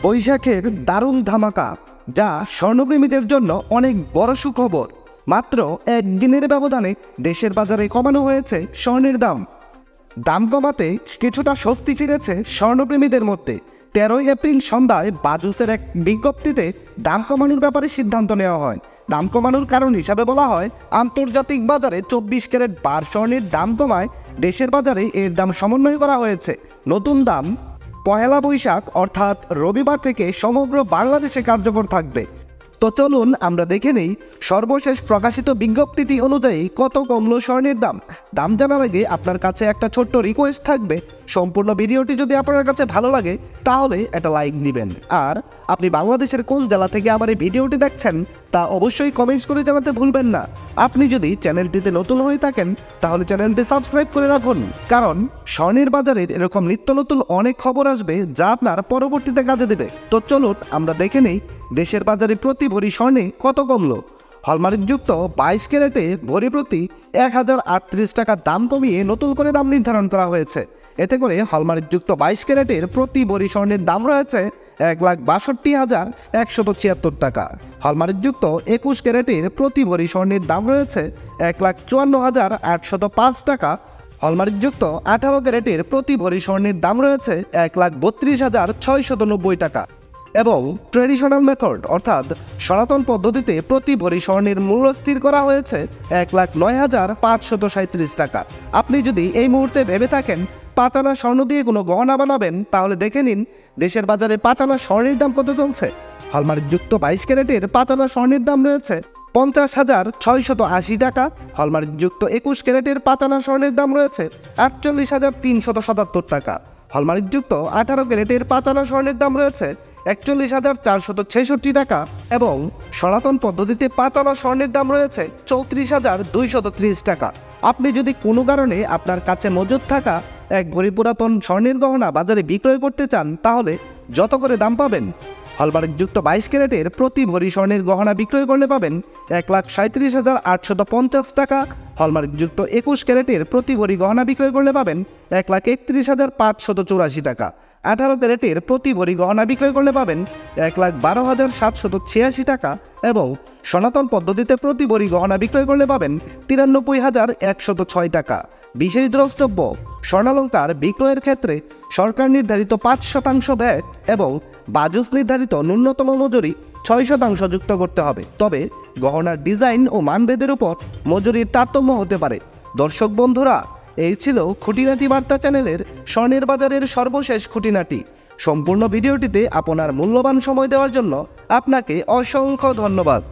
বৈশাখের দারুণ ধামাকা, যা স্বর্ণপ্রেমীদের জন্য অনেক বড় সুখবর। মাত্র একদিনের ব্যবধানে দেশের বাজারে কমানো হয়েছে স্বর্ণের দাম। দাম কমাতে কিছুটা স্বস্তি ফিরেছে স্বর্ণপ্রেমীদের মধ্যে। 13 এপ্রিল সন্ধ্যায় বাজুসের এক বিজ্ঞপ্তিতে দাম কমানোর ব্যাপারে সিদ্ধান্ত নেওয়া হয়। দাম কমানোর কারণ হিসাবে বলা হয়, আন্তর্জাতিক বাজারে 24 ক্যারেট বার স্বর্ণের দাম কমায় দেশের বাজারে এর দাম সমন্বয় করা হয়েছে। নতুন দাম পহেলা বৈশাখ অর্থাৎ রবিবার থেকে সমগ্র বাংলাদেশে কার্যকর থাকবে। তো চলুন আমরা দেখে নেই সর্বশেষ প্রকাশিত বিজ্ঞপ্তিটি অনুযায়ী কত কমলো স্বর্ণের দাম। দাম জানার আগে আপনার কাছে একটা ছোট্ট রিকোয়েস্ট থাকবে, সম্পূর্ণ ভিডিওটি যদি আপনার কাছে ভালো লাগে তাহলে একটা লাইক দিবেন। আর আপনি বাংলাদেশের কোন জেলা থেকে আমার এই ভিডিওটি দেখছেন তা অবশ্যই কমেন্টস করে জানাতে ভুলবেন না। আপনি যদি চ্যানেলটিতে নতুন হয়ে থাকেন তাহলে চ্যানেলটি সাবস্ক্রাইব করে রাখুন, কারণ স্বর্ণের বাজারের এরকম নিত্য নতুন অনেক খবর আসবে যা আপনার পরবর্তীতে কাজে দেবে। তো চলুন আমরা দেখে নেই দেশের বাজারে প্রতি ভরি স্বর্ণে কত কমলো। হলমার্কযুক্ত 22 ক্যারেটে ভরি প্রতি 1038 টাকা দাম কমিয়ে নতুন করে দাম নির্ধারণ করা হয়েছে। এতে করে হলমার্কযুক্ত 22 ক্যারেটের প্রতি ভরি স্বর্ণের দাম রয়েছে 1,62,176 টাকা। হলমার্কযুক্ত 21 ক্যারেটের প্রতি ভরি স্বর্ণের দাম রয়েছে 1,54,805 টাকা। হলমার্কযুক্ত 18 ক্যারেটের প্রতি ভরি স্বর্ণের দাম রয়েছে 1,32,690 টাকা। এবং ট্রেডিশনাল মেথড অর্থাৎ সনাতন পদ্ধতিতে প্রতি ভরি স্বর্ণের মূল্য স্থির করা হয়েছে 1,09,537 টাকা। আপনি যদি এই মুহূর্তে ভেবে থাকেন 5 আনা স্বর্ণ দিয়ে কোনো গহনা বানাবেন, তাহলে দেখে নিন দেশের বাজারে 5 আনা স্বর্ণের দাম কত চলছে। হলমার্কযুক্ত 22 ক্যারেটের 5 আনা স্বর্ণের দাম রয়েছে 50,680 টাকা। হলমার্কযুক্ত 21 ক্যারেটের 5 আনা স্বর্ণের দাম রয়েছে 48,377 টাকা। হলমার্কযুক্ত 18 ক্যারেটের 5 আনা স্বর্ণের দাম রয়েছে 41,466 টাকা। এবং সনাতন পদ্ধতিতে 5 আনা স্বর্ণের দাম রয়েছে 34,230 টাকা। আপনি যদি কোনো কারণে আপনার কাছে মজুদ থাকা এক ভরি পুরাতন স্বর্ণের গহনা বাজারে বিক্রয় করতে চান, তাহলে যত করে দাম পাবেন। হলমার্কযুক্ত 22 ক্যারেটের প্রতি ভরি স্বর্ণের গহনা বিক্রয় করলে পাবেন 1,37,850 টাকা। হলমার্কযুক্ত 21 ক্যারেটের প্রতি ভরি গহনা বিক্রয় করলে পাবেন 1,31,584 টাকা। 18 ক্যারেটের প্রতি ভরি গহনা বিক্রয় করলে পাবেন 1,12,786 টাকা। এবং সনাতন পদ্ধতিতে প্রতি ভরি গহনা বিক্রয় করলে পাবেন 93,106 টাকা। বিশেষ দ্রষ্টব্য, স্বর্ণালঙ্কার বিক্রয়ের ক্ষেত্রে সরকার নির্ধারিত 5% ভ্যাট এবং বাজুস নির্ধারিত ন্যূনতম মজুরি 6% যুক্ত করতে হবে। তবে গহনার ডিজাইন ও মানভেদের উপর মজুরির তারতম্য হতে পারে। দর্শক বন্ধুরা, এই ছিল খুঁটিনাটি বার্তা চ্যানেলের স্বর্ণের বাজারের সর্বশেষ খুঁটিনাটি। সম্পূর্ণ ভিডিওটিতে আপনার মূল্যবান সময় দেওয়ার জন্য আপনাকে অসংখ্য ধন্যবাদ।